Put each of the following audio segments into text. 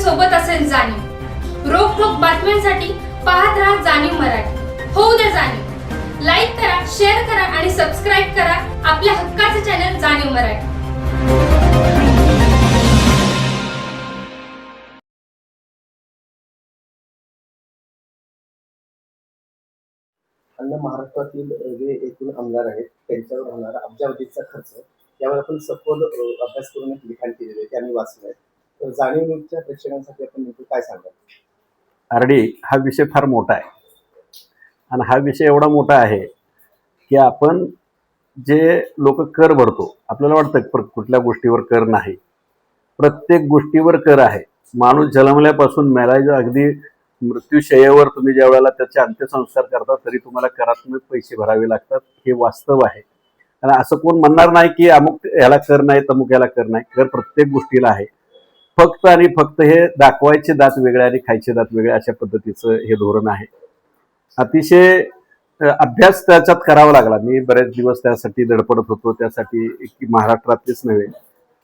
सोबत असेल जाणीव. रोखोक बातम्यांसाठी पाहत राहा जाणीव मराठी. होऊ द्या जाणीव. लाईक करा, शेअर करा आणि सबस्क्राईब करा आपल्या हक्काचे चॅनल जाणीव मराठी. अन्य महाराष्ट्रातील जे एकूण आमदार आहेत त्यांच्यावर होणारा अब्जावधीचा खर्च यावर आपण सखोल अभ्यास करून एक लिखाण केलेले आहे, ते आम्ही वाचलंय. तर जाणीव न्यूजच्या प्रेक्षकांसाठी आपण नेमकं काय सांगाल? आरडी हा विषय फार मोठा आहे आणि हा विषय एवढा मोठा आहे की आपण जे लोक कर भरतो, आपल्याला वाटतं कुठल्या गोष्टीवर कर नाही, प्रत्येक गोष्टीवर कर आहे. माणूस जन्मल्यापासून मेलायच्या अगदी मृत्यूशय्येवर तुम्ही ज्या वेळेला त्याचे अंत्यसंस्कार करता तरी तुम्हाला करातून पैसे भरावे लागतात. हे वास्तव आहे. आणि असं कोण म्हणणार नाही की अमुक याला कर नाही, तमुक याला कर नाही. कर प्रत्येक गोष्टीला आहे. फक्त आणि फक्त हे दाखवायचे दात वेगळे आणि खायचे दात वेगळे अशा पद्धतीचं हे धोरण आहे. अतिशय अभ्यास त्याच्यात करावा लागला. मी बरेच दिवस त्यासाठी धडपडत होतो. त्यासाठी महाराष्ट्रातलेच नव्हे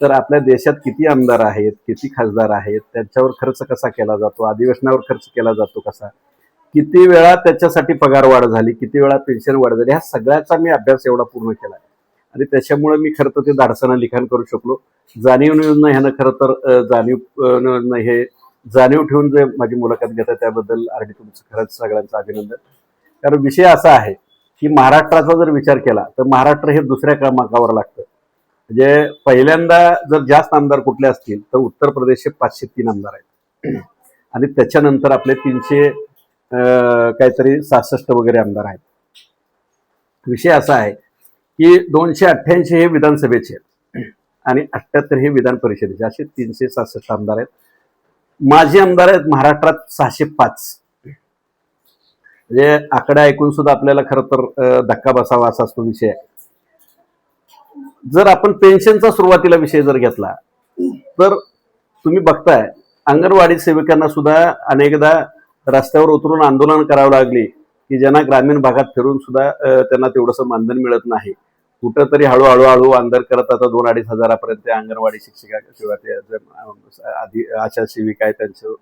तर आपल्या देशात किती आमदार आहेत, किती खासदार आहेत, त्यांच्यावर खर्च कसा केला जातो, अधिवेशनावर खर्च केला जातो कसा, किती वेळा त्याच्यासाठी पगार वाढ झाली, किती वेळा पेन्शन वाढ झाली, ह्या सगळ्याचा मी अभ्यास एवढा पूर्ण केला आणि त्याच्यामुळे मी खरं तर ते धाडसानं लिखाण करू शकलो. जाणीव न्यूजनं ह्यानं खरं तर जाणीव ठेवून जे माझी मुलाखत घेतात त्याबद्दल आरडी तुमचं खरंच सगळ्यांचं अभिनंदन. कारण विषय असा आहे की महाराष्ट्राचा जर विचार केला तर महाराष्ट्र हे दुसऱ्या क्रमांकावर लागतं. म्हणजे पहिल्यांदा जर जास्त आमदार कुठले असतील तर उत्तर प्रदेशचे 503 आमदार आहेत आणि त्याच्यानंतर आपले 300 काहीतरी 66 वगैरे आमदार आहेत. विषय असा आहे की 288 हे विधानसभेचे आणि 78 हे विधान परिषदेचे, असे 366 आमदार आहेत. माजी आमदार आहेत महाराष्ट्रात 605. म्हणजे आकडे ऐकून सुद्धा आपल्याला खरं तर धक्का बसावा असा असतो विषय आहे. जर आपण पेन्शनचा सुरुवातीला विषय जर घेतला तर तुम्ही बघताय अंगणवाडी सेविकांना सुद्धा अनेकदा रस्त्यावर उतरून आंदोलन करावं लागली की ज्यांना ग्रामीण भागात फिरून सुद्धा त्यांना तेवढंसं मानधन मिळत नाही. कुठंतरी हळूहळू आंदोलन करत आता 2-2.5 हजारापर्यंत अंगणवाडी शिक्षिका किंवा ते आधी आशा सेविका आहे त्यांचं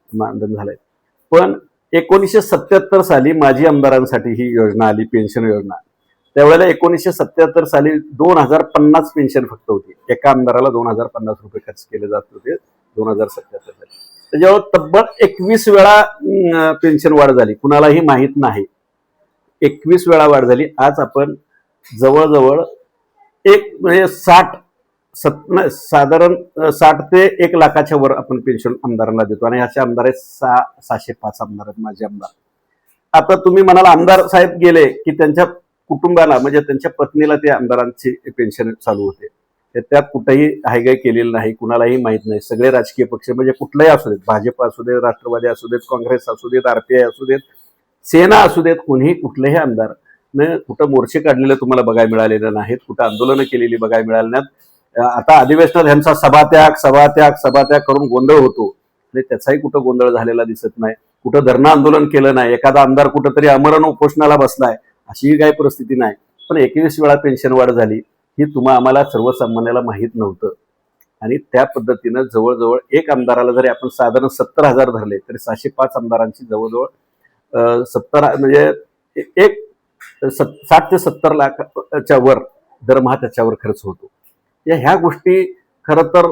मानधन झालंय. पण 1977 साली माजी आमदारांसाठी ही योजना आली, पेन्शन योजना. त्यावेळेला 1977 साली 2050 पेन्शन फक्त होती. एका आमदाराला 2050 रुपये खर्च केले जात होते 2077 साली. त्याच्यावर तब्बल 21 वेळा पेन्शन वाढ झाली. कुणालाही माहीत नाही, 21 वेळा वाढ झाली. आज आपण जवळजवळ म्हणजे साधारण 60 ते 1 लाखाच्या वर आपण पेन्शन आमदारांना देतो आणि ह्याचे आमदार आहेत 605 आमदार आहेत माझे आमदार. आता तुम्ही म्हणाला आमदार साहेब गेले की त्यांच्या कुटुंबाला म्हणजे त्यांच्या पत्नीला ते आमदारांची पेन्शन चालू होते. त्यात कुठेही हायगाय केलेली नाही, कुणालाही माहीत नाही. सगळे राजकीय पक्ष म्हणजे कुठलाही असू देत, भाजप असू देत, राष्ट्रवादी असू देत, काँग्रेस असू देत, RPI असू देत, सेना असू देत, कोणीही कुठलेही आमदार कुठं मोर्चे काढलेले तुम्हाला बघायला मिळालेले नाहीत, कुठं आंदोलनं केलेली बघायला मिळाली नाहीत. आता अधिवेशनात ह्यांचा सभात्याग करून गोंधळ होतो आणि त्याचाही कुठं गोंधळ झालेला दिसत नाही. कुठं धरणं आंदोलन केलं नाही, एखादा आमदार कुठंतरी आमरण उपोषणाला बसलाय, अशी काही परिस्थिती नाही. पण 21 वेळा पेन्शन वाढ झाली ही आम्हाला सर्वसामान्याला माहीत नव्हतं आणि त्या पद्धतीनं जवळजवळ एक आमदाराला जरी आपण साधारण 70,000 धरले तरी 605 आमदारांची जवळजवळ 70 म्हणजे 60 ते 70 लाखाच्या वर दरमहा त्याच्यावर खर्च होतो. ह्या गोष्टी खरं तर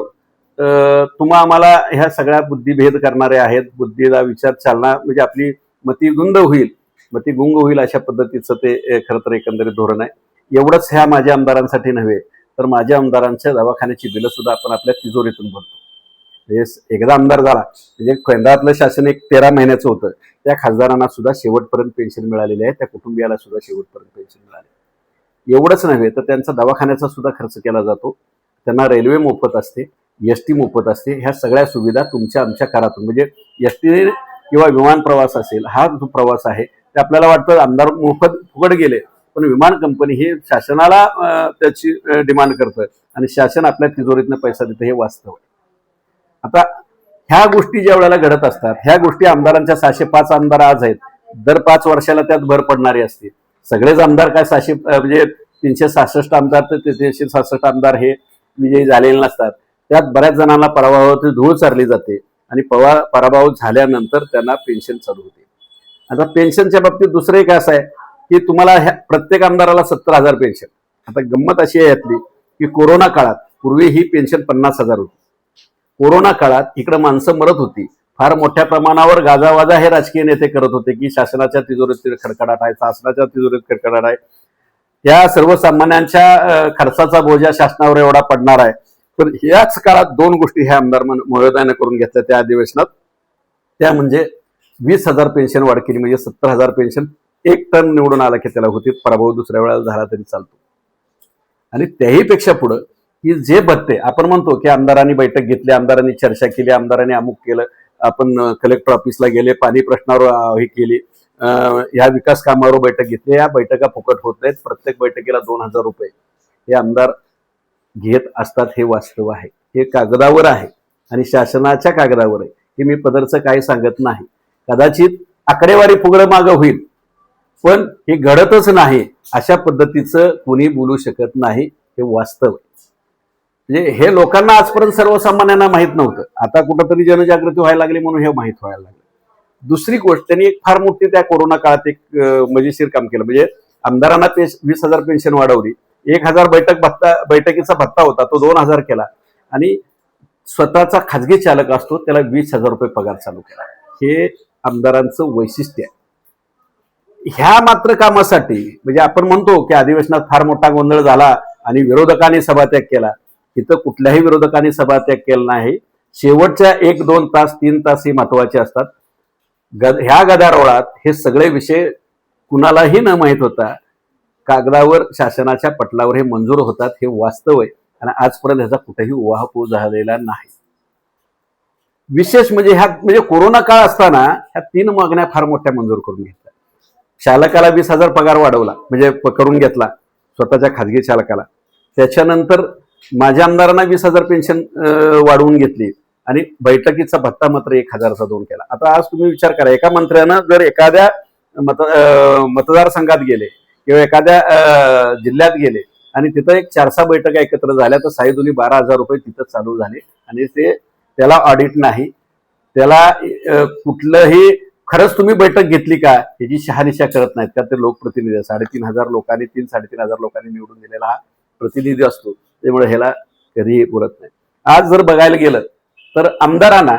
आम्हाला ह्या सगळ्या बुद्धिभेद करणारे आहेत. बुद्धीला विचार चालना म्हणजे आपली मती गुंग होईल अशा पद्धतीचं ते खरं तर एकंदरीत धोरण आहे. एवढंच ह्या माझ्या आमदारांसाठी नव्हे तर माझ्या आमदारांच्या दवाखान्याची बिलं सुद्धा आपण आपल्या तिजोरीतून भरतो. म्हणजे एकदा आमदार झाला म्हणजे केंद्रातलं शासन एक 13 महिन्याचं होतं, त्या खासदारांना सुद्धा शेवटपर्यंत पेन्शन मिळालेली आहे, त्या कुटुंबियाला सुद्धा शेवटपर्यंत पेन्शन मिळाले. एवढंच नव्हे तर त्यांचा दवाखान्याचा सुद्धा खर्च केला जातो. त्यांना रेल्वे मोफत असते, ST मोफत असते. ह्या सगळ्या सुविधा तुमच्या आमच्या करातून म्हणजे ST किंवा विमान प्रवास असेल, हा जो प्रवास आहे ते आपल्याला वाटतं आमदार मोफत फुकट गेले, पण विमान कंपनी हे शासनाला त्याची डिमांड करतं आणि शासन आपल्या तिजोरीतनं पैसा देतं, हे वास्तव आहे. आता ह्या गोष्टी ज्या वेळेला घडत असतात, ह्या गोष्टी आमदारांच्या 605 आमदार आज आहेत, दर 5 वर्षाला त्यात भर पडणारी असते. सगळेच आमदार काय 600 म्हणजे 366 आमदार तर 366 आमदार हे विजयी झालेले नसतात. त्यात बऱ्याच जणांना पराभवाची धूळ चारली जाते. आणि पराभव झाल्यानंतर त्यांना पेन्शन चालू होते. आता पेन्शनच्या बाबतीत दुसरं एक असं आहे की तुम्हाला प्रत्येक आमदाराला 70,000 पेन्शन. आता गंमत अशी आहे यातली की कोरोना काळात पूर्वी ही पेन्शन 50,000 होती. कोरोना काळात इकडे माणसं मरत होती, फार मोठ्या प्रमाणावर गाजावाजा हे राजकीय नेते करत होते की शासनाच्या तिजोरीत खडखडाट आहे, शासनाच्या तिजोरीत खडखडाट आहे, या सर्वसामान्यांच्या खर्चाचा बोजा शासनावर एवढा पडणार आहे. पण याच काळात 2 गोष्टी ह्या आमदार महोदयाने करून घेतल्या त्या अधिवेशनात. त्या म्हणजे 20,000 पेन्शन वाढ केली, म्हणजे 70,000 पेन्शन. एक टर्म निवडून आला की त्याला होती, पराभव दुसऱ्या वेळेला झाला तरी चालतो. आणि त्याही पेक्षा पुढं की जे भत्ते आपण म्हणतो की आमदारांनी बैठक घेतली, आमदारांनी चर्चा केली, आमदारांनी अमुक केलं, आपण कलेक्टर ऑफिसला गेले, पाणी प्रश्नावर हे केली, ह्या विकास कामावर बैठक घेतली. या बैठका फुकट होत नाहीत. प्रत्येक बैठकीला 2,000 रुपये हे आमदार घेत असतात. हे वास्तव आहे, हे कागदावर आहे आणि शासनाच्या कागदावर आहे. हे मी पदरचं काही सांगत नाही. कदाचित आकडेवारी फुगडं मागं होईल, पण हे घडतच नाही अशा पद्धतीचं कोणी बोलू शकत नाही. हे वास्तव आहे. म्हणजे हे लोकांना आजपर्यंत सर्वसामान्यांना माहीत नव्हतं. आता कुठंतरी जनजागृती व्हायला लागली म्हणून हे माहीत व्हायला लागलं. दुसरी गोष्ट, त्यांनी एक फार मोठी त्या कोरोना काळात एक मजेशीर काम केलं. म्हणजे आमदारांना 20,000 पेन्शन वाढवली, 1,000 बैठकीचा भत्ता होता तो 2,000 केला आणि स्वतःचा खाजगी चालक असतो त्याला 20,000 रुपये पगार चालू केला. हे आमदारांचं वैशिष्ट्य आहे. ह्या मात्र कामासाठी म्हणजे आपण म्हणतो की अधिवेशनात फार मोठा गोंधळ झाला आणि विरोधकांनी सभात्याग केला. इथं कुठल्याही विरोधकांनी सभात्याग केला नाही. शेवटच्या 1, 2 तास 3 तास हे महत्वाचे असतात. ह्या गदारोळात हे सगळे विषय कुणालाही न माहीत होता कागदावर शासनाच्या पटलावर हे मंजूर होतात. हे वास्तव आहे आणि आजपर्यंत ह्याचा कुठेही उहापोह झालेला नाही. विशेष म्हणजे कोरोना काळ असताना ह्या 3 मागण्या फार मोठ्या मंजूर करून घेतल्या. चालकाला 20,000 पगार वाढवला, म्हणजे करून घेतला स्वतःच्या खाजगी चालकाला. त्याच्यानंतर माझ्या आमदारांना 20,000 पेन्शन वाढवून घेतली आणि बैठकीचा भत्ता मात्र 1,000चा 2 केला. आता आज तुम्ही विचार करा, एका मंत्र्यानं जर एखाद्या मतदारसंघात गेले किंवा एखाद्या जिल्ह्यात गेले आणि तिथं एक 4-6 बैठका एकत्र झाल्या तर 12,000 रुपये तिथं चालू झाले आणि त्याला ऑडिट नाही, त्याला कुठलंही खरंच तुम्ही बैठक घेतली का याची शहानिशा करत नाहीत. का ते लोकप्रतिनिधी 3,500 लोकांनी 3-3,500 लोकांनी निवडून दिलेला हा प्रतिनिधी असतो, त्यामुळे ह्याला कधीही बोलत नाही. आज जर बघायला गेलं तर आमदारांना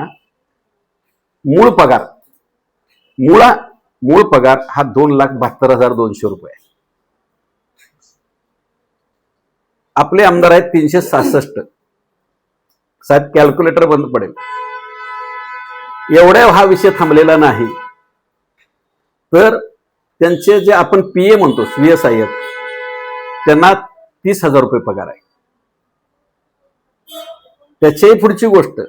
मूळ पगार हा 2,72,200 रुपये आहे. आपले आमदार आहेत 366. साहेब कॅल्क्युलेटर बंद पडेल. एवढ्या हा विषय थांबलेला नाही तर त्यांचे जे आपण पीए म्हणतो स्वीय सहाय्यक त्यांना 30,000 रुपये पगार आहे. त्याच्याही पुढची गोष्ट,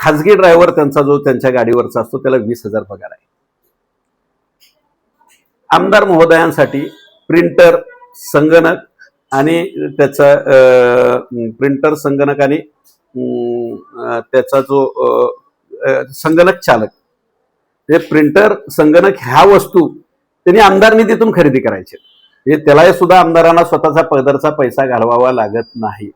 खाजगी ड्रायव्हर त्यांचा जो त्यांच्या गाडीवरचा असतो त्याला 20,000 पगार आहे. आमदार महोदयांसाठी प्रिंटर, संगणक आणि त्याचा त्याचा जो संगणक चालक, ते प्रिंटर संगणक ह्या वस्तू त्यांनी आमदार निधीतून खरेदी करायचे. म्हणजे त्यालाही सुद्धा आमदारांना स्वतःचा पदरचा पैसा घालवावा लागत नाही.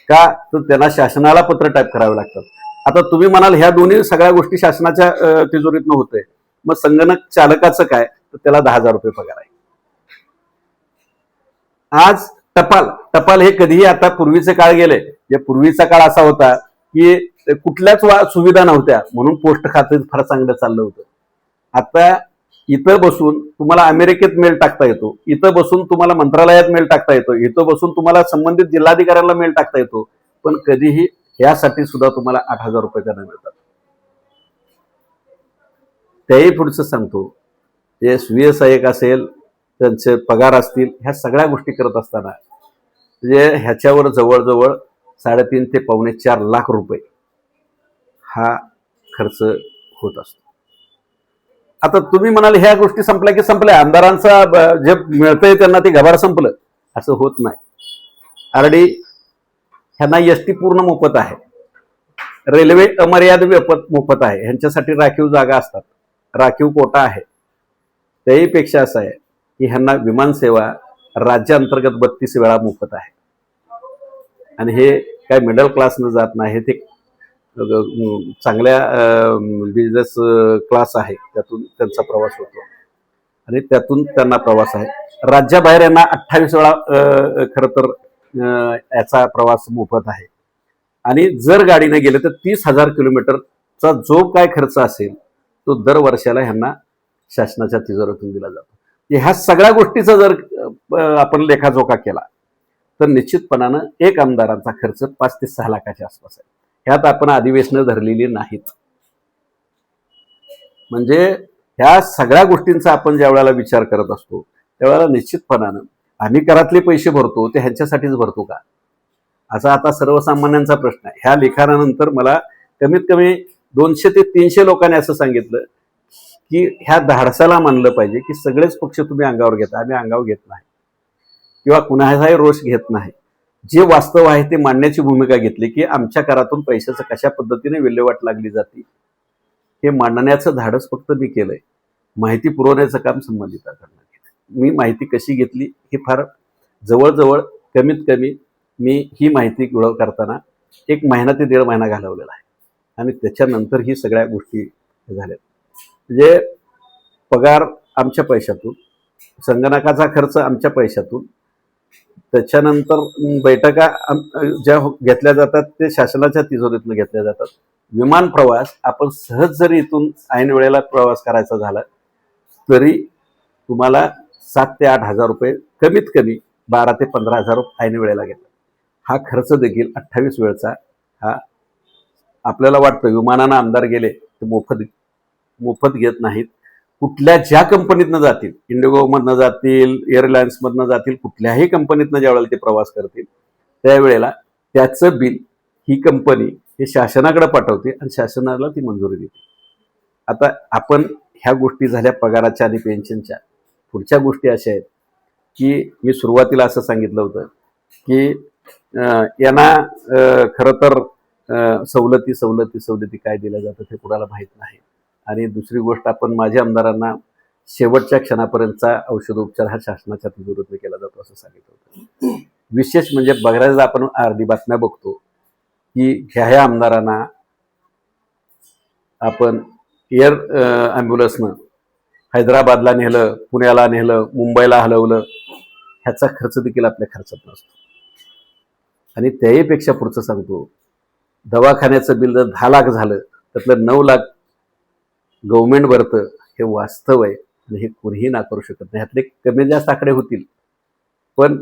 का तर त्यांना शासनाला पत्र टाईप करावे लागतात. आता तुम्ही म्हणाल ह्या दोन्ही सगळ्या गोष्टी शासनाच्या तिजोरीतनं होतंय, मग संगणक चालकाचं काय, तर त्याला 10,000 रुपये पगार आहे. आज टपाल हे कधीही, आता पूर्वीचे काळ गेले, जे पूर्वीचा काळ असा होता की कुठल्याच सुविधा नव्हत्या म्हणून पोस्ट खातं फार चांगलं चाललं होतं. आता इथं बसून तुम्हाला अमेरिकेत मेल टाकता येतो, इथं बसून तुम्हाला मंत्रालयात मेल टाकता येतो, इथं बसून तुम्हाला संबंधित जिल्हाधिकाऱ्यांना मेल टाकता येतो, पण कधीही यासाठी सुद्धा तुम्हाला 8,000 रुपये त्यांना मिळतात. त्याही पुढचं सांगतो, ते स्वीय सहाय्यक असेल, त्यांचे पगार असतील, ह्या सगळ्या गोष्टी करत असताना म्हणजे ह्याच्यावर जवळजवळ 3.5 ते 4.25 लाख रुपये हा खर्च होत असतो. आता तुम्ही म्हणाल ह्या गोष्टी संपल्या की संपल्या, आमदारांचा जे मिळतंय त्यांना ते घबार संपलं, असं होत नाही. आरडी ह्यांना एसटी पूर्ण मोफत आहे, रेल्वे अमर्यादित मोफत आहे, ह्यांच्यासाठी राखीव जागा असतात, राखीव कोटा आहे. त्याही पेक्षा असं आहे की ह्यांना विमानसेवा राज्यांतर्गत 32 वेळा मोफत आहे आणि हे काय मिडल क्लासनं जात नाही, ते चांगल्या बिझनेस क्लास आहे त्यातून त्यांचा प्रवास होतो आणि त्यातून त्यांना प्रवास आहे. राज्याबाहेर यांना 28 वेळा खरं तर याचा प्रवास मोफत आहे आणि जर गाडीने गेले तर 30,000 किलोमीटरचा जो काय खर्च असेल तो दर वर्षाला ह्यांना शासनाच्या तिजोरीतून दिला जातो. ह्या सगळ्या गोष्टीचा जर आपण लेखाजोखा केला तर निश्चितपणानं एक आमदारांचा खर्च 5 ते 6 लाखाच्या आसपास आहे. ह्यात आपण अधिवेशनं धरलेली नाहीत. म्हणजे ह्या सगळ्या गोष्टींचा आपण ज्या वेळेला विचार करत असतो त्यावेळेला निश्चितपणानं आम्ही करातले पैसे भरतो ते ह्यांच्यासाठीच भरतो का, असा आता सर्वसामान्यांचा प्रश्न आहे. ह्या लिखाणानंतर मला कमीत कमी 200 ते 300 लोकांनी असं सांगितलं की ह्या धाडसाला मानलं पाहिजे की सगळेच पक्ष तुम्ही अंगावर घेता, आम्ही अंगावर घेत नाही किंवा कुणाचाही रोष घेत नाही. जे वास्तव आहे ते मांडण्याची भूमिका घेतली की आमच्या करातून पैशाचं कशा पद्धतीने विल्हेवाट लागली जाते हे मांडण्याचं धाडस फक्त मी केलंय. माहिती पुरवण्याचं काम संबंधितांकडनं केलं. मी माहिती कशी घेतली ही फार जवळजवळ कमीत कमी मी ही माहिती गोळा करताना 1 महिना ते 1.5 महिना घालवलेला आहे आणि त्याच्यानंतर ही सगळ्या गोष्टी झाल्या. म्हणजे पगार आमच्या पैशातून, संगणकाचा खर्च आमच्या पैशातून, त्याच्यानंतर बैठका ज्या घेतल्या जातात ते शासनाच्या तिजोरीतून घेतल्या जातात. विमान प्रवास आपण सहज जरी इथून ऐन वेळेला प्रवास करायचा झाला तरी तुम्हाला 7 ते 8 हजार रुपये, कमीत कमी 12 ते 15 हजार ऐन वेळेला घेतात. हा खर्च देखील 28 वेळचा हा आपल्याला वाटतं विमानानं आमदार गेले तर मोफत घेत नाहीत. कुठल्या ज्या कंपनीतनं जातील, इंडिगोमधनं जातील, एअरलाइन्समधनं जातील, कुठल्याही कंपनीतनं ज्यावेळेला ते प्रवास करतील त्यावेळेला त्याचं बिल ही कंपनी हे शासनाकडे पाठवते आणि शासनाला ती मंजुरी देते. आता आपण ह्या गोष्टी झाल्या पगाराच्या आणि पेन्शनच्या. पुढच्या गोष्टी अशा आहेत की मी सुरुवातीला असं सांगितलं होतं की यांना खरं तर सवलती काय दिल्या जातात हे कुणाला माहीत नाही. आणि दुसरी गोष्ट, आपण माझ्या आमदारांना शेवटच्या क्षणापर्यंतचा औषधोपचार हा शासनाच्या तिजोरीतून केला जातो असं सांगितलं होतं. विशेष म्हणजे बघायला आपण अर्धी बातम्या बघतो की ह्या आमदारांना आपण एअर ॲम्ब्युलन्सनं हैदराबादला नेलं, पुण्याला नेलं, मुंबईला हलवलं, ह्याचा खर्च देखील आपल्या खर्चात नसतो. आणि त्याहीपेक्षा पुढचं सांगतो, दवाखान्याचं बिल जर 10 लाख झालं त्यातलं 9 लाख गव्हर्नमेंट भरतं हे वास्तव आहे आणि हे कोणीही नाकारू शकत नाही. ह्यातले कमी जास्त आकडे होतील पण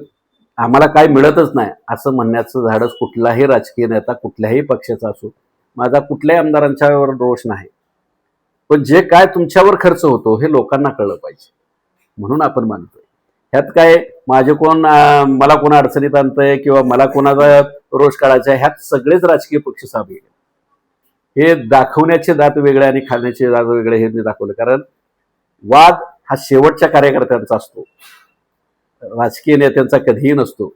आम्हाला काय मिळतच नाही असं म्हणण्याचं धाडस कुठलाही राजकीय नेता कुठल्याही पक्षाचा असो, माझा कुठल्याही आमदारांच्यावर रोष नाही, पण जे काय तुमच्यावर खर्च होतो हे लोकांना कळलं पाहिजे म्हणून आपण मानतोय. ह्यात काय माझे कोण मला कोण अडचणीत आणतंय किंवा मला कोणाचा रोष काढायचा आहे, ह्यात सगळेच राजकीय पक्ष सामील आहेत. हे दाखवण्याचे दात वेगळे आणि खाण्याचे दात वेगळे हे मी दाखवलं. कारण वाद हा शेवटच्या कार्यकर्त्यांचा असतो, राजकीय नेत्यांचा कधीही नसतो.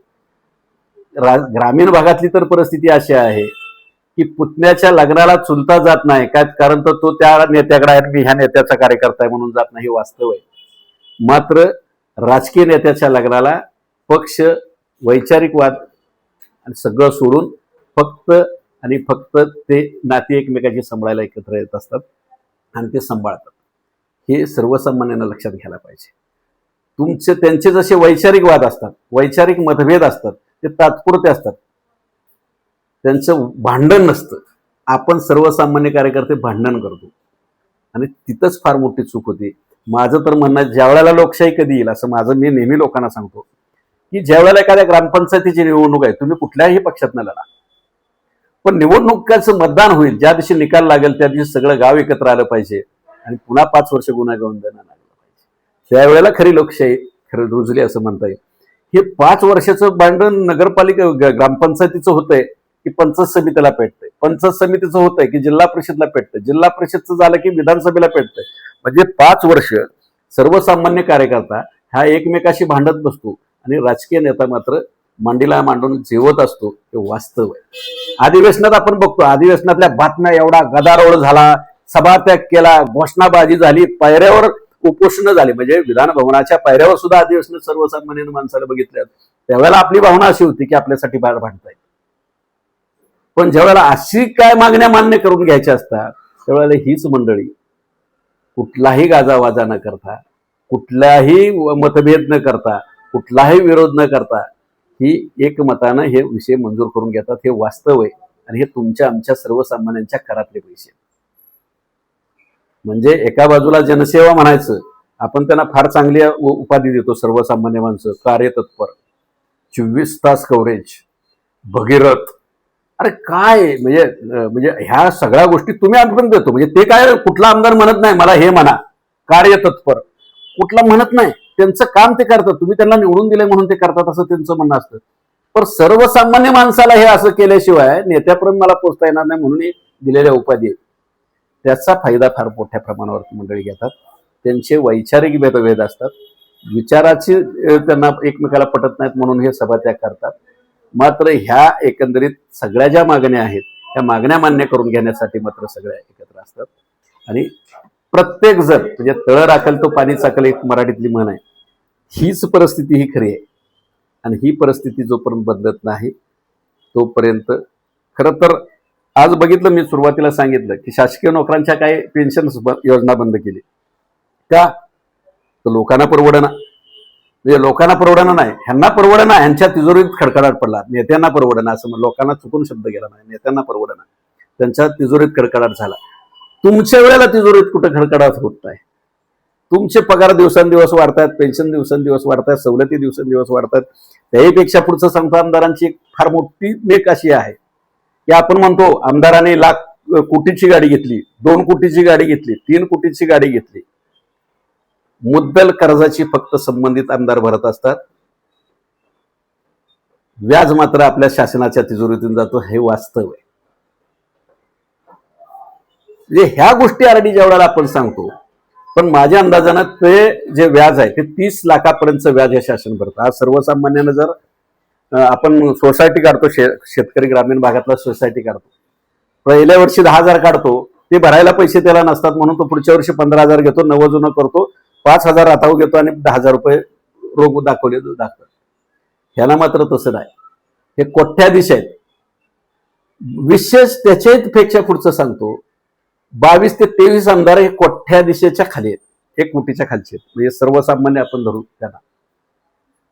ग्रामीण भागातली तर परिस्थिती अशी आहे की पुतण्याच्या लग्नाला चुलता जात नाही काय, कारण तर तो त्या नेत्याकडे आहे, मी ह्या नेत्याचा कार्यकर्ता आहे म्हणून जात नाही, वास्तव आहे. मात्र राजकीय नेत्याच्या लग्नाला पक्ष, वैचारिक वाद आणि सगळं सोडून फक्त ते नाती एकमेकाची सांभाळायला एकत्र येत असतात आणि ते सांभाळतात. हे सर्वसामान्यांना लक्षात घ्यायला पाहिजे. त्यांचे जसे वैचारिक वाद असतात, वैचारिक मतभेद असतात, ते तात्पुरते असतात, त्यांचं भांडण नसतं. आपण सर्वसामान्य कार्यकर्ते भांडण करतो आणि तिथंच फार मोठी चूक होती. माझं तर म्हणणं, ज्या वेळेला लोकशाही कधी येईल असं मी नेहमी लोकांना सांगतो की ज्या वेळेला एखाद्या ग्रामपंचायतीची निवडणूक आहे, तुम्ही कुठल्याही पक्षातनं लढा, पण निवडणुकाचं मतदान होईल ज्या दिवशी निकाल लागेल त्या दिवशी सगळं गाव एकत्र आलं पाहिजे आणि पुन्हा 5 वर्ष गुन्हा गाऊन देणं लागलं पाहिजे. त्यावेळेला खरी लोकशाही रुजली असं म्हणता येईल. हे 5 वर्षाचं भांडण नगरपालिका ग्रामपंचायतीचं होतंय की पंचायत समितीला पेटतंय, पंचायत समितीचं होतंय की जिल्हा परिषदला पेटतंय, जिल्हा परिषदचं झालं की विधानसभेला पेटतंय. म्हणजे 5 वर्ष सर्वसामान्य कार्यकर्ता हा एकमेकाशी भांडत बसतो आणि राजकीय नेता मात्र मांडीला मांडून जेवत असतो. हे वास्तव आहे. अधिवेशनात आपण बघतो, अधिवेशनातल्या बातम्या एवढा गदारोळ झाला, सभात्याग केला, घोषणाबाजी झाली, पायऱ्यावर उपोषण झाली. म्हणजे विधान भवनाच्या पायऱ्यावर सुद्धा अधिवेशन सर्वसामान्य माणसाला बघितल्या. त्यावेळेला आपली भावना अशी होती की आपल्यासाठी बाहेर भांडतायत. पण ज्यावेळेला अशी काय मागण्या मान्य करून घ्यायच्या असतात त्यावेळेला हीच मंडळी कुठलाही गाजावाजा न करता, कुठलाही मतभेद न करता, कुठलाही विरोध न करता ही एकमतानं हे विषय मंजूर करून घेतात. हे वास्तव आहे आणि हे तुमच्या आमच्या सर्वसामान्यांच्या करातले पैसे. म्हणजे एका बाजूला जनसेवा म्हणायचं, आपण त्यांना फार चांगली उपाधी देतो, सर्वसामान्य माणसं, कार्यतत्पर, 24 तास कव्हरेज, भगीरथ. अरे काय म्हणजे ह्या सगळ्या गोष्टी तुम्ही आजपर्यंत देतो. म्हणजे ते काय कुठला आमदार म्हणत नाही मला हे म्हणा कार्यतत्पर, कुठला म्हणत नाही. त्यांचं काम ते करतात, तुम्ही त्यांना निवडून दिले म्हणून ते करतात असं त्यांचं म्हणणं असतं. पण सर्वसामान्य माणसाला हे असं केल्याशिवाय नेत्यापर्यंत मला पोहोचता येणार नाही म्हणून दिलेल्या उपाधी आहेत. त्याचा फायदा फार मोठ्या प्रमाणावर मंडळी घेतात. त्यांचे वैचारिक भेदभेद असतात, विचाराची त्यांना एकमेकाला पटत नाहीत म्हणून हे सभात्याग करतात. मात्र ह्या एकंदरीत सगळ्या ज्या मागण्या आहेत त्या मागण्या मान्य करून घेण्यासाठी मात्र सगळ्या एकत्र असतात. आणि प्रत्येक जण म्हणजे तळ राखल तो पाणी चाकल, एक मराठीतली म्हण आहे. हीच परिस्थिती ही खरी आहे आणि ही परिस्थिती जोपर्यंत बदलत नाही तोपर्यंत खरं तर आज बघितलं, मी सुरुवातीला सांगितलं की शासकीय नोकरांच्या काही पेन्शन योजना बंद केली का, तर लोकांना परवडना. म्हणजे लोकांना परवडना नाही, ह्यांना परवडना, ह्यांच्या तिजोरीत खडखडाट पडला. नेत्यांना परवडना असं लोकांना चुकून शब्द गेला नाही, नेत्यांना परवडना, त्यांच्या तिजोरीत खडखडाट झाला. तुमच्या वेळेला तिजोरीत कुठं खडखडाट होत नाही. तुमचे पगार दिवसेंदिवस वाढतात, पेन्शन दिवसेंदिवस वाढतात, सवलती दिवसेंदिवस वाढतात. त्याहीपेक्षा पुढचं सांगतो, आमदारांची एक फार मोठी मेक अशी आहे की आपण म्हणतो आमदाराने कोटीची गाडी घेतली, 2 कोटीची गाडी घेतली, 3 कोटीची गाडी घेतली. मुद्दल कर्जाची फक्त संबंधित आमदार भरत असतात, व्याज मात्र आपल्या शासनाच्या तिजोरीतून जातो. हे वास्तव आहे. म्हणजे ह्या गोष्टी आरडी ज्या वेळेला आपण सांगतो, पण माझ्या अंदाजानं ते जे व्याज आहे ते 30 लाखापर्यंतचं व्याज हे शासन भरतं. आज सर्वसामान्यानं जर आपण सोसायटी काढतो, शेतकरी ग्रामीण भागातला सोसायटी काढतो, पहिल्या वर्षी 10,000 काढतो, ते भरायला पैसे त्याला नसतात म्हणून तो पुढच्या वर्षी 15,000 घेतो, नवजुनं करतो, 5,000 राताऊ घेतो आणि 10,000 रुपये रोग दाखवतात. ह्याला मात्र तसं नाही, हे कोट्याधीश आहेत. विशेष त्याच्यापेक्षा पुढचं सांगतो, 22 ते 23 आमदार हे कोट्याधीशाच्या खाली आहेत, 1 कोटीच्या खालचे आहेत. म्हणजे सर्वसामान्य आपण धरू त्यांना.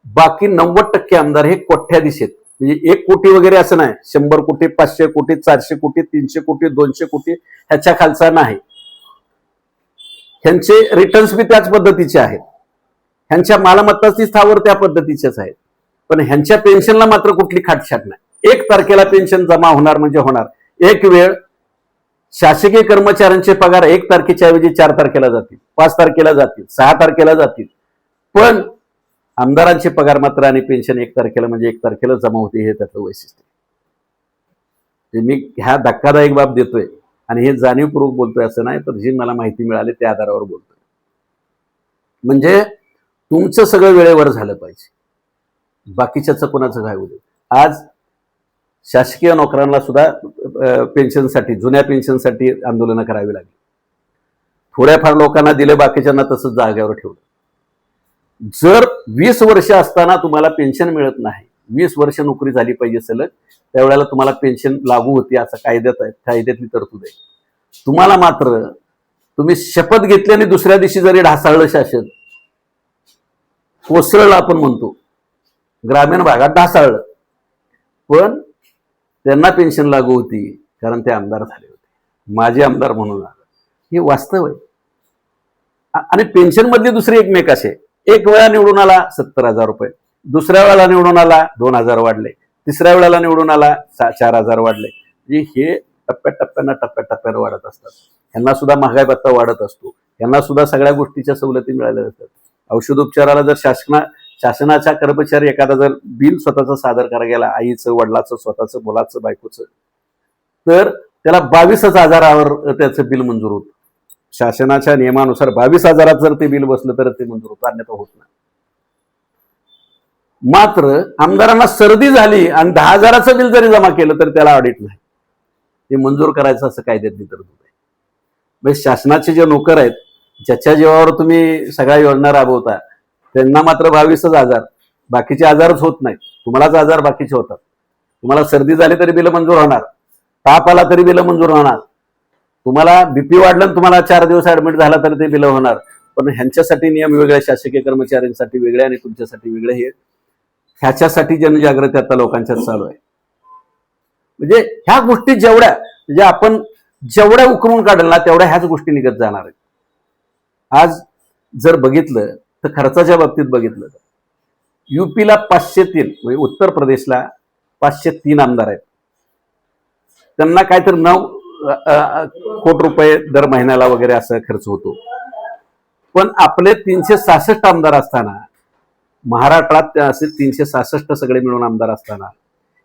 बाकी 90% आमदार हे कोट्याधीश आहेत. म्हणजे 1 कोटी वगैरे असं नाही, 100 कोटी, 500 कोटी, 400 कोटी, 300 कोटी, 200 कोटी ह्याच्या खालचा नाही. ह्यांचे रिटर्न्स बी त्याच पद्धतीचे आहेत, ह्यांच्या मालमत्ताची स्थावर त्या पद्धतीच्याच आहेत. पण ह्यांच्या पेन्शनला मात्र कुठली खाटछाट नाही. 1 तारखेला पेन्शन जमा होणार म्हणजे होणार. एक वेळ शासकीय कर्मचाऱ्यांचे पगार 1 तारखेच्या ऐवजी 4 तारखेला जातील, 5 तारखेला जातील, 6 तारखेला जातील. पण आमदारांचे पगार मात्र आणि पेन्शन 1 तारखेला म्हणजे 1 तारखेला जमा होते. हे त्याचं वैशिष्ट्य. मी ह्या धक्कादायक बाब देतोय आणि हे जाणीवपूर्वक बोलतोय असं नाही, तर जी मला माहिती मिळाली त्या आधारावर बोलतोय. म्हणजे तुमचं सगळं वेळेवर झालं पाहिजे, बाकीच्याचं कोणाचं काय होऊ दे. आज शासकीय नोकरांना सुद्धा पेन्शनसाठी, जुन्या पेन्शनसाठी आंदोलनं करावी लागली. थोड्याफार लोकांना दिले, बाकीच्यांना तसंच जागेवर ठेवलं. जर 20 वर्ष असताना तुम्हाला पेन्शन मिळत नाही, 20 वर्ष नोकरी झाली पाहिजे सलग, त्यावेळेला तुम्हाला पेन्शन लागू होती असं कायद्यातली तरतूद आहे. तुम्हाला मात्र तुम्ही शपथ घेतली आणि दुसऱ्या दिवशी जरी ढासळलं शासन, कोसळलं आपण म्हणतो, ग्रामीण भागात ढासळलं, पण त्यांना पेन्शन लागू होती कारण ते आमदार झाले होते, माजी आमदार म्हणून आलं. हे वास्तव आहे. आणि पेन्शन मधली दुसरी एक मेक असे, 1 वेळा निवडून आला 70,000 रुपये, दुसऱ्या वेळेला निवडून आला 2,000 वाढले, तिसऱ्या वेळेला निवडून आला 4,000 वाढले. म्हणजे हे टप्प्याटप्प्यानं वाढत असतात. यांना सुद्धा महागाई भत्ता वाढत असतो, यांना सुद्धा सगळ्या गोष्टीच्या सवलती मिळाल्या असतात. औषधोपचाराला जर शासनाच्या कर्मचारी एखादा जर बिल स्वतःचं सादर करायला गेला, आईचं, वडिलाचं, स्वतःचं, मुलाचं, बायकोचं, तर त्याला 22,000वर त्याचं बिल मंजूर होतं. शासनाच्या नियमानुसार 22,000 जर ते बिल बसलं तर ते मंजूर होतं, अन्यथा होत नाही. मात्र आमदारांना सर्दी झाली आणि 10,000चं बिल जरी जमा केलं तर त्याला ऑडिट नाही, ते मंजूर करायचं असं कायद्यातली तरतूद आहे. म्हणजे शासनाचे जे नोकर आहेत, ज्याच्या जीवावर तुम्ही सगळ्या योजना राबवता, त्यांना मात्र 22,000, बाकीचे आजारच होत नाहीत. तुम्हालाच आजार बाकीचे होतात. तुम्हाला सर्दी झाली तरी बिल मंजूर होणार, ताप आला तरी बिलं मंजूर होणार, तुम्हाला बीपी वाढलं आणि तुम्हाला 4 दिवस ऍडमिट झाला तरी ते बिलं होणार. पण ह्यांच्यासाठी नियम वेगळे, शासकीय कर्मचाऱ्यांसाठी वेगळे आणि तुमच्यासाठी वेगळे. हे ह्याच्यासाठी जनजागृती आता लोकांच्यात चालू आहे. म्हणजे ह्या गोष्टी जेवढ्या म्हणजे आपण जेवढ्या उकरून काढल ना तेवढ्या ह्याच गोष्टी निघत जाणार आहेत. आज जर बघितलं तर खर्चाच्या बाबतीत बघितलं तर युपीला 503 म्हणजे उत्तर प्रदेशला 503 आमदार आहेत. त्यांना काहीतरी 9 कोटी रुपये दर महिन्याला वगैरे असं खर्च होतो. पण आपले 366 आमदार असताना, महाराष्ट्रात असे 366 सगळे मिळून आमदार असताना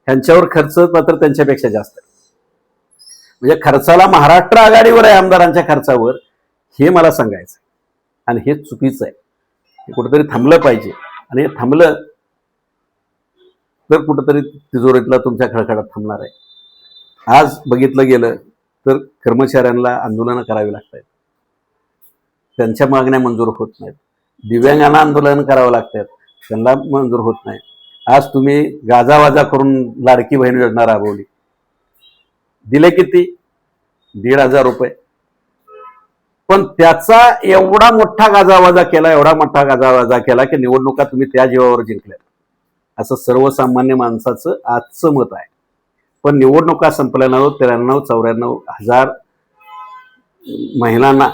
त्यांच्यावर खर्च मात्र त्यांच्यापेक्षा जास्त आहे. म्हणजे खर्चाला महाराष्ट्र आघाडीवर आहे आमदारांच्या खर्चावर, हे मला सांगायचं. आणि हे चुकीचं आहे. हे कुठेतरी थांबलं पाहिजे. आणि हे थांबलं तर कुठेतरी तिजोरीतला तुमच्या खळखळाट थांबणार आहे. आज बघितलं गेलं तर कर्मचाऱ्यांना आंदोलनं करावी लागतात, त्यांच्या मागण्या मंजूर होत नाहीत. दिव्यांगांना आंदोलन करावं लागतात, त्यांना मंजूर होत नाही. आज तुम्ही गाजावाजा करून लाडकी बहीण योजना राबवली, दिले किती? 1,500 रुपये. पण त्याचा एवढा मोठा गाजावाजा केला की निवडणुका तुम्ही त्या जीवावर जिंकल्या, असं सर्वसामान्य माणसाचं आजचं मत आहे. पण निवडणुका संपल्यानं 93-94 हजार महिलांना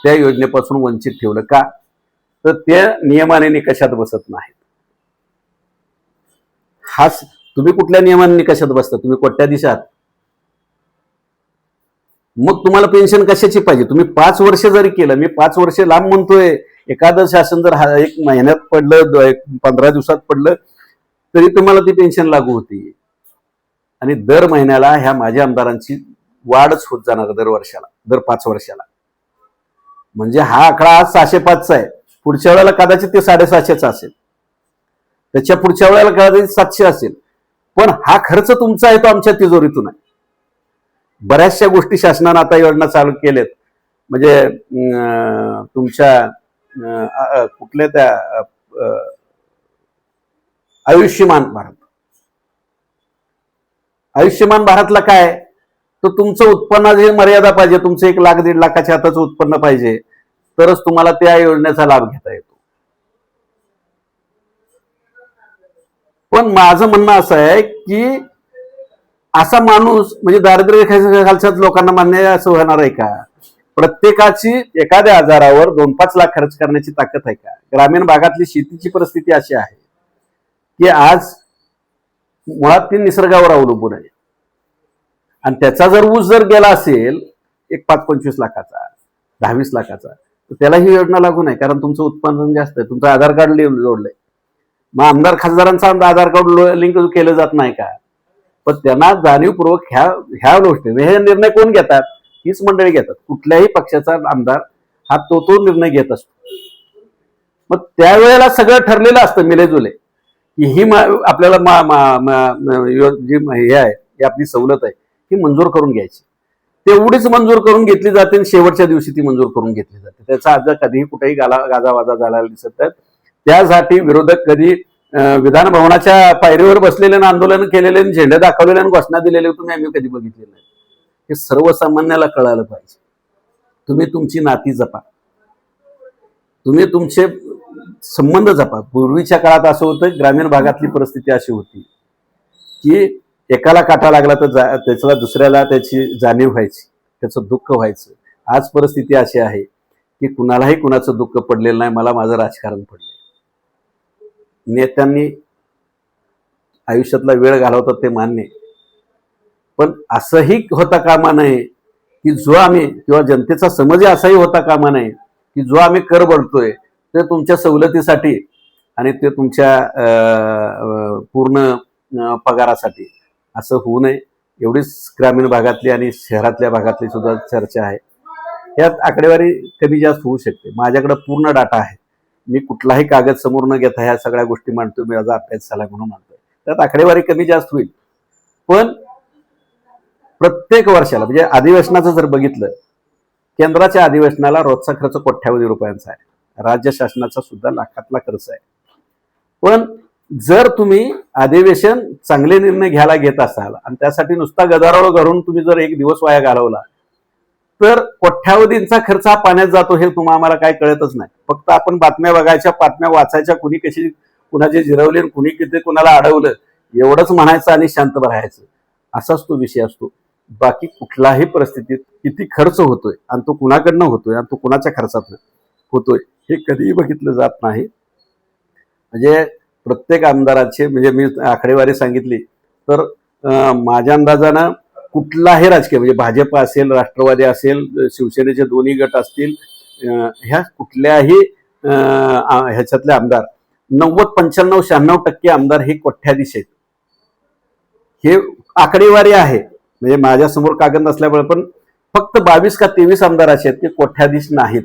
त्या योजनेपासून वंचित ठेवलं. का? तर ते नियमाने निकषात बसत नाहीत. हाच तुम्ही कुठल्या नियमाने निकषात बसता? तुम्ही कोट्याधीश आहात, मग तुम्हाला पेन्शन कशाची पाहिजे? तुम्ही 5 वर्ष जरी केलं, मी 5 वर्ष लांब म्हणतोय, एखादं शासन जर 1 महिन्यात पडलं, 15 दिवसात पडलं तरी तुम्हाला ती पेन्शन लागू होती. आणि दर महिन्याला ह्या माझ्या आमदारांची वाढच होत जाणार दर वर्षाला, दर 5 वर्षाला. म्हणजे हा आकडा आज 605चा आहे, पुढच्या वेळेला कदाचित ते 750चा असेल, त्याच्या पुढच्या वेळेला कदाचित 700 असेल. पण हा खर्च तुमचा आहे, तो आमच्या तिजोरीतून आहे. बऱ्याचशा गोष्टी शासनानं आता योजना चालू केल्यात. म्हणजे तुमच्या कुठल्या त्या आयुष्यमान भारतला काय, तर तुमचं उत्पन्नाची मर्यादा पाहिजे, तुमचं 1 लाख 1.5 लाखाच्या हाताचं उत्पन्न पाहिजे, तरच तुम्हाला त्या योजनेचा लाभ घेता येतो. पण माझं म्हणणं असं आहे की असा माणूस म्हणजे दारिद्र्य लोकांना मान्य असं होणार आहे का? प्रत्येकाची एखाद्या आजारावर 2-5 लाख खर्च करण्याची ताकद आहे का? ग्रामीण भागातली शेतीची परिस्थिती अशी आहे की आज मुळात ती निसर्गावर अवलंबून आहे. आणि त्याचा जर ऊस जर गेला असेल 5-25 लाखाचा, 10-20 लाखाचा, तर त्याला ही योजना लागू नाही, कारण तुमचं उत्पन्न जास्त आहे, तुमचं आधार कार्ड जोडलंय. मग आमदार खासदारांचा आधार कार्ड लिंक केलं जात नाही का? पण त्यांना जाणीवपूर्वक ह्या गोष्टी, हे निर्णय कोण घेतात? हीच मंडळी घेतात. कुठल्याही पक्षाचा आमदार हा तो निर्णय घेत असतो. मग त्यावेळेला सगळं ठरलेलं असतं मिलेजुले की ही आपल्याला जी हे आहे, ही आपली सवलत आहे, ही मंजूर करून घ्यायची. तेवढीच मंजूर करून घेतली जाते आणि शेवटच्या दिवशी ती मंजूर करून घेतली जाते. त्याचा आज कधीही कुठेही गाजावाजा झालेला दिसत नाही. त्यासाठी विरोधक कधी विधान भवनाच्या पायरीवर बसलेले आंदोलन केलेले, झेंडे दाखवलेले आणि घोषणा दिलेले तुम्ही आम्ही कधी बघितले नाही. हे सर्वसामान्याला कळायला पाहिजे. तुम्ही तुमची नाती जपा, तुम्ही तुमचे संबंध जपा. पूर्वीच्या काळात असं होतं, ग्रामीण भागातली परिस्थिती अशी होती की एकाला काटा लागला तर त्याला दुसऱ्याला त्याची जाणीव व्हायची, त्याचं दुःख व्हायचं. आज परिस्थिती अशी आहे की कुणालाही कुणाचं दुःख पडलेलं नाही. मला माझं राजकारण पडलं. नेत्यांनी आयुष्यातला वेळ घालवतात ते मान्य, पण असंही होता कामा नये की जो आम्ही किंवा जनतेचा समज असाही होता कामा नये की जो आम्ही कर भरतोय ते तुमच्या सवलतीसाठी आणि ते तुमच्या पूर्ण पगारासाठी, असं होऊ नये. एवढीच ग्रामीण भागातली आणि शहरातल्या भागातली सुद्धा चर्चा आहे. यात आकडेवारी कमी जास्त होऊ शकते. माझ्याकडे पूर्ण डाटा आहे. मी कुठलाही कागद समोर न घेता ह्या सगळ्या गोष्टी मांडतो, मी माझा अभ्यास झाला म्हणून मानतोय. त्यात आकडेवारी कमी जास्त होईल. पण प्रत्येक वर्षाला म्हणजे अधिवेशनाचं जर बघितलं, केंद्राच्या अधिवेशनाला रोजचा खर्च कोट्यावधी रुपयांचा आहे. राज्य शासनाचा सुद्धा लाखातला खर्च आहे. पण जर तुम्ही अधिवेशन चांगले निर्णय घ्यायला घेत असाल आणि त्यासाठी नुसता गदारोळ करून तुम्ही जर एक दिवस वाया घालवला तर कोट्यावधींचा खर्च हा पाण्यात जातो हे आम्हाला काय कळतच नाही. फक्त आपण बातम्या बघायच्या, बातम्या वाचायच्या, कुणी कशी कुणाचे जिरवले, कुणी किती कुणाला अडवलं एवढंच म्हणायचं आणि शांत राहायचं, असाच तो विषय असतो. बाकी कुठलाही परिस्थितीत किती खर्च होतोय आणि तो कुणाकडनं होतोय आणि तो कुणाच्या खर्चातनं होतोय हे कधीही बघितलं जात नाही. म्हणजे प्रत्येक आमदाराचे, म्हणजे मी आकडेवारी सांगितली तर माझ्या अंदाजानं कुठलाही राजकीय, म्हणजे भाजप असेल, राष्ट्रवादी असेल, शिवसेनेचे दोन्ही गट असतील, ह्या कुठल्याही ह्याच्यातले आमदार 90, 95, 96% आमदार हे कोट्याधीश आहेत. हे आकडेवारी आहे, म्हणजे माझ्यासमोर कागद नसल्यामुळे, पण फक्त 22 का 23 आमदार असे आहेत ते कोट्याधीश नाहीत.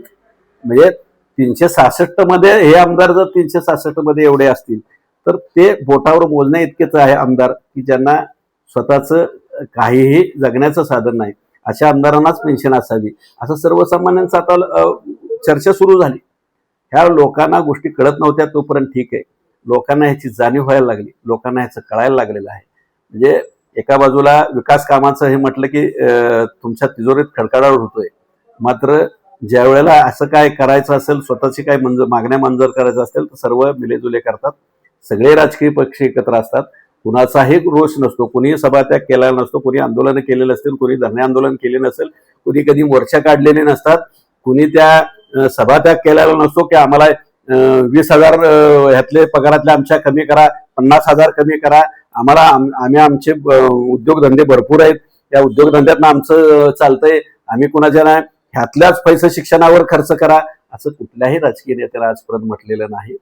म्हणजे 366 मध्ये हे आमदार जर 366 मध्ये एवढे असतील तर ते बोटावर मोजण्या इतकेच आहे आमदार की ज्यांना स्वतःचं काहीही जगण्याचं साधन नाही. अशा आमदारांनाच पेन्शन असावी असं सर्वसामान्यांचं आता चर्चा सुरू झाली. ह्या लोकांना गोष्टी कळत नव्हत्या तोपर्यंत ठीक आहे, लोकांना ह्याची जाणीव व्हायला लागली, लोकांना ह्याचं कळायला लागलेलं आहे. म्हणजे एका बाजूला विकास कामाचं हे म्हटलं की तुमच्या तिजोरीत खडखडाट होतोय, मात्र ज्या वेळेला असं काय करायचं असेल, स्वतःची काय मागण्या मंजूर करायचं असेल तर सर्व मिलेजुले करतात. सगळे राजकीय पक्ष एकत्र असतात, कुणाचाही रोष नसतो, कुणी सभात्याग केलेला नसतो, कुणी आंदोलन केलेलं असतील, कुणी धरणे आंदोलन केले नसेल, कुणी कधी मोर्चा काढलेले नसतात, कुणी त्या सभात्याग केलेला नसतो की आम्हाला 20,000 ह्यातले पगारातले आमच्या कमी करा, 50,000 कमी करा, आम्हाला आमचे उद्योगधंदे भरपूर आहेत, त्या उद्योगधंद्यातनं आमचं चालतंय, आम्ही कुणाच्या नाही ह्यातल्याच पैसे शिक्षणावर खर्च करा, असं कुठल्याही राजकीय नेत्याला आजपर्यंत म्हटलेलं नाही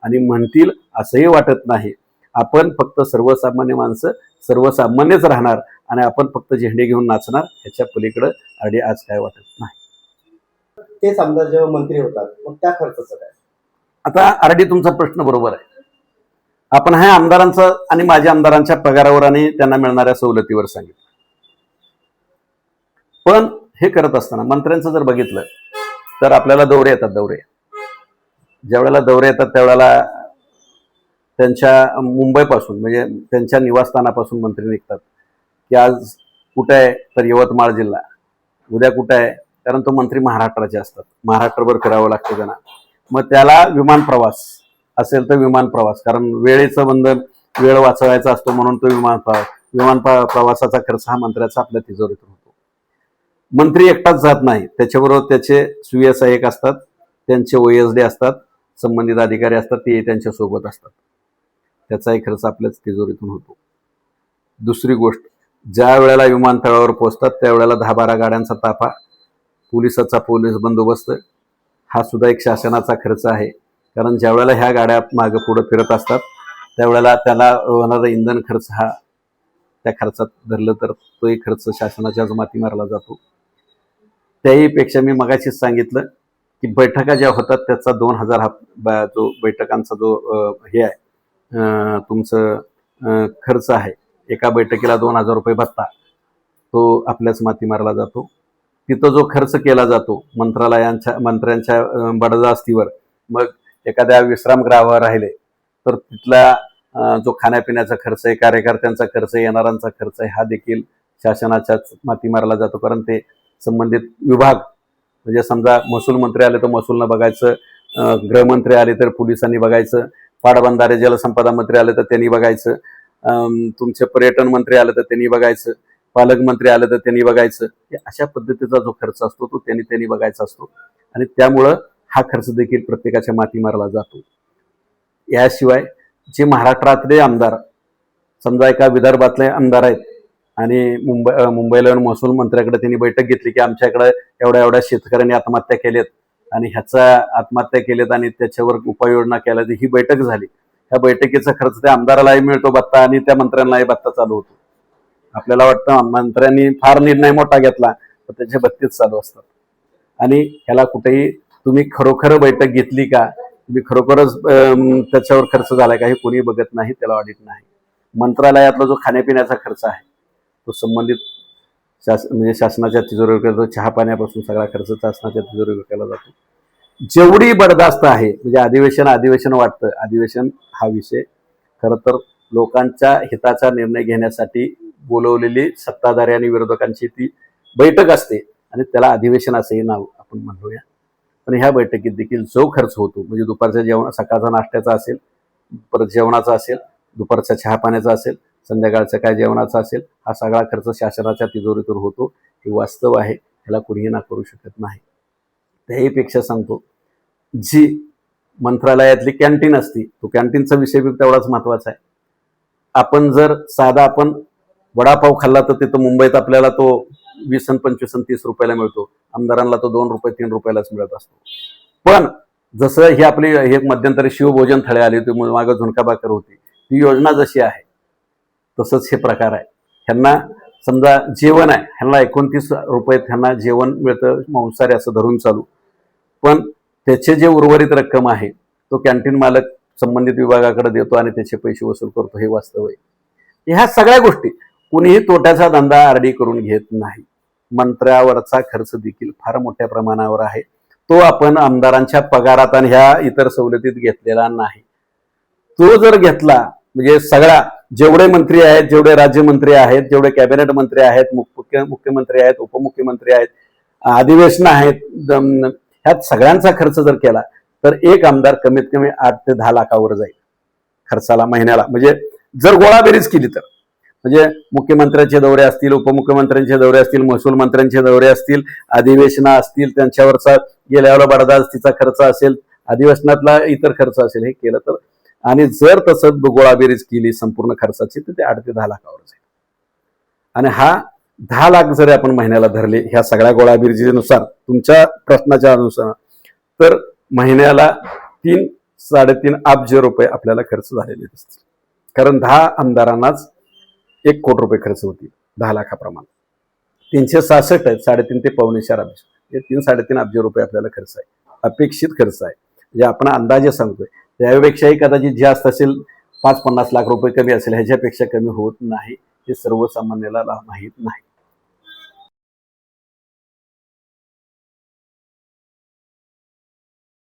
आणि म्हणतील असंही वाटत नाही. आपण फक्त सर्वसामान्य माणसं सर्वसामान्यच राहणार आणि आपण फक्त झेंडे घेऊन नाचणार, ह्याच्या पलीकडं आधी आज काय वाटत नाही. तेच आमदार जेव्हा मंत्री होतात मग त्या खर्चाचं काय? आता आरडी तुमचा प्रश्न बरोबर आहे. आपण ह्या आमदारांचा आणि माझ्या आमदारांच्या पगारावर आणि त्यांना मिळणाऱ्या सवलतीवर सांगितलं, पण हे करत असताना मंत्र्यांचं जर बघितलं तर आपल्याला दौरे येतात. ज्या वेळेला दौरे येतात त्यावेळेला त्यांच्या मुंबईपासून, म्हणजे त्यांच्या निवासस्थानापासून मंत्री निघतात की आज कुठे आहे तर यवतमाळ जिल्हा, उद्या कुठे आहे, कारण तो मंत्री महाराष्ट्राचे असतात, महाराष्ट्रभर फिरावं लागतं त्यांना. मग त्याला विमान प्रवास असेल तर विमान प्रवास, कारण वेळेचं बंधन, वेळ वाचवायचा असतो म्हणून तो विमान प्रवासाचा खर्च हा मंत्र्याचा आपल्या तिजोरीतून होतो. मंत्री एकटाच जात नाही, त्याच्याबरोबर त्याचे सुविधा सहाय्यक असतात, त्यांचे OSD असतात, संबंधित अधिकारी असतात, ते त्यांच्या सोबत असतात, त्याचाही खर्च आपल्याच तिजोरीतून होतो. दुसरी गोष्ट, ज्या वेळेला विमानतळावर पोहोचतात त्यावेळेला 10-12 गाड्यांचा ताफा, पोलिसाचा पोलीस बंदोबस्त, हा सुद्धा एक शासनाचा खर्च आहे. कारण ज्या वेळेला ह्या गाड्या मागे पुढे फिरत असतात त्यावेळेला त्याला होणारा इंधन खर्च हा त्या खर्चात धरलं तर तोही खर्च शासनाच्याच माती मारला जातो. त्याही पेक्षा मी मगाशीच सांगितलं की बैठका ज्या होतात त्याचा 2,000 हा जो बैठकांचा जो हे आहे तुमचं खर्च आहे, एका बैठकीला 2,000 रुपये भत्ता, तो आपल्याच माती मारला जातो. तिथं जो खर्च केला जातो मंत्र्यांच्या बडजास्तीवर, मग एखाद्या विश्रामगृहावर राहिले तर तिथला जो खाण्यापिण्याचा खर्च आहे, कार्यकर्त्यांचा खर्च आहे, येणाऱ्यांचा खर्च आहे, हा देखील शासनाच्याच माती मारला जातो. कारण ते संबंधित विभाग, म्हणजे समजा महसूल मंत्री आले तर महसूलनं बघायचं, गृहमंत्री आले तर पोलिसांनी बघायचं, पाटबंधारे जलसंपदा मंत्री आले तर त्यांनी बघायचं, तुमचे पर्यटन मंत्री आले तर त्यांनी बघायचं, पालकमंत्री आले तर त्यांनी बघायचं. अशा पद्धतीचा जो खर्च असतो तो त्यांनी बघायचा असतो आणि त्यामुळं हा खर्च देखील प्रत्येकाच्या माती मारला जातो. याशिवाय जे महाराष्ट्रातले आमदार, समजा एका विदर्भातले आमदार आहेत आणि मुंबईला महसूल मंत्र्याकडे त्यांनी बैठक घेतली की आमच्याकडे एवढ्या शेतकऱ्यांनी आत्महत्या केल्यात आणि ह्याचा आत्महत्या केल्यात आणि त्याच्यावर उपाययोजना केल्या, ही बैठक झाली. त्या बैठकीचा खर्च त्या आमदारालाही मिळतो भत्ता आणि त्या मंत्र्यांनाही भत्ता चालू होतो. आपल्याला वाटतं मंत्र्यांनी फार निर्णय मोठा घेतला तर त्याचे भत्तेच चालू असतात आणि ह्याला कुठेही तुम्ही खरोखर बैठक घेतली का, तुम्ही खरोखरच त्याच्यावर खर्च झालाय का हे कोणी बघत नाही, त्याला ऑडिट नाही. मंत्रालयातला जो खाण्यापिण्याचा खर्च आहे तो संबंधित म्हणजे शासनाच्या तिजोरीवर केला जातो. चहा पाण्यापासून सगळा खर्च शासनाच्या तिजोरीवर केला जातो. जेवढी बडदास्त आहे, म्हणजे अधिवेशन वाटतं, अधिवेशन हा विषय खरं तर लोकांच्या हिताचा निर्णय घेण्यासाठी बोलवलेली सत्ताधारी आणि विरोधकांची ती बैठक असते आणि त्याला अधिवेशन असंही नाव आपण म्हणूया. पण ह्या बैठकीत देखील जो खर्च होतो म्हणजे दुपारच्या जेवण, सकाळचा नाश्त्याचा असेल, परत जेवणाचा असेल, दुपारचा चहा पाण्याचा असेल, संध्याकाळचा काय जेवणाचा असेल, हा सगळा खर्च शासनाच्या तिजोरीतून होतो. हे वास्तव आहे, ह्याला कुणीही नाकारू शकत नाही. त्याहीपेक्षा सांगतो, जी मंत्रालयातली कॅन्टीन असती, तो कॅन्टीनचा विषय बी तेवढाच महत्वाचा आहे. आपण वडापाव खाल्ला तर तिथं मुंबईत आपल्याला तो 20 आणि 25 आणि 30 रुपयाला मिळतो, आमदारांना तो 2 रुपये 3 रुपयालाच मिळत असतो. पण जसं ही आपली हे मध्यंतरी शिवभोजन थळे आले होते, मागं झुणका भाकर होती, ही योजना जशी आहे तसंच हे प्रकार आहे. ह्यांना समजा जेवण आहे, ह्यांना 29 रुपये ह्यांना जेवण मिळतं, मांसाहारी असं धरून चालू. पण त्याचे जे उर्वरित रक्कम आहे तो कॅन्टीन मालक संबंधित विभागाकडे देतो आणि त्याचे पैसे वसूल करतो. हे वास्तव आहे. ह्या सगळ्या गोष्टी कुणीही तोट्याचा धंदा आरडी करून घेत नाही. मंत्र्यावरचा खर्च देखील फार मोठ्या प्रमाणावर आहे. तो आपण आमदारांच्या पगारात आणि ह्या इतर सवलतीत घेतलेला नाही. तो जर घेतला म्हणजे सगळा जेवढे मंत्री आहेत, जेवढे राज्यमंत्री आहेत, जेवढे कॅबिनेट मंत्री आहेत, मुख्यमंत्री आहेत, उपमुख्यमंत्री आहेत, अधिवेशन आहेत, ह्यात सगळ्यांचा खर्च जर केला तर एक आमदार कमीत कमी 8 ते 10 लाखावर जाईल खर्चाला महिन्याला. म्हणजे जर गोळाबेरीज केली तर म्हणजे मुख्यमंत्र्यांचे दौरे असतील, उपमुख्यमंत्र्यांचे दौरे असतील, महसूल मंत्र्यांचे दौरे असतील, अधिवेशनं असतील, त्यांच्यावरचा गेल्यावर बडदास्तीचा खर्च असेल, अधिवेशनातला इतर खर्च असेल, हे केलं तर आणि जर तसं गोळाबेरीज केली संपूर्ण खर्चाची तर ते 8 ते 10 लाखावर जाईल. आणि हा 10 लाख जरी आपण महिन्याला धरले ह्या सगळ्या गोळाबेरीजीनुसार, तुमच्या प्रश्नाच्या अनुसार, तर महिन्याला 3-3.5 अब्ज रुपये आपल्याला खर्च झालेले दिसतील. कारण 10 आमदारांनाच 1 कोटी रुपये खर्च होतील 10 लाखाप्रमाणे. 366 आहेत, 3.5 ते 4.25 अब्ज, हे 3-3.5 अब्ज रुपये आपल्याला खर्च आहे, अपेक्षित खर्च आहे. म्हणजे आपण अंदाजे सांगतोय, त्यापेक्षाही कदाचित जास्त असेल, 5-50 लाख रुपये कमी असेल, ह्याच्यापेक्षा कमी होत नाही. हे सर्वसामान्याला माहीत नाही.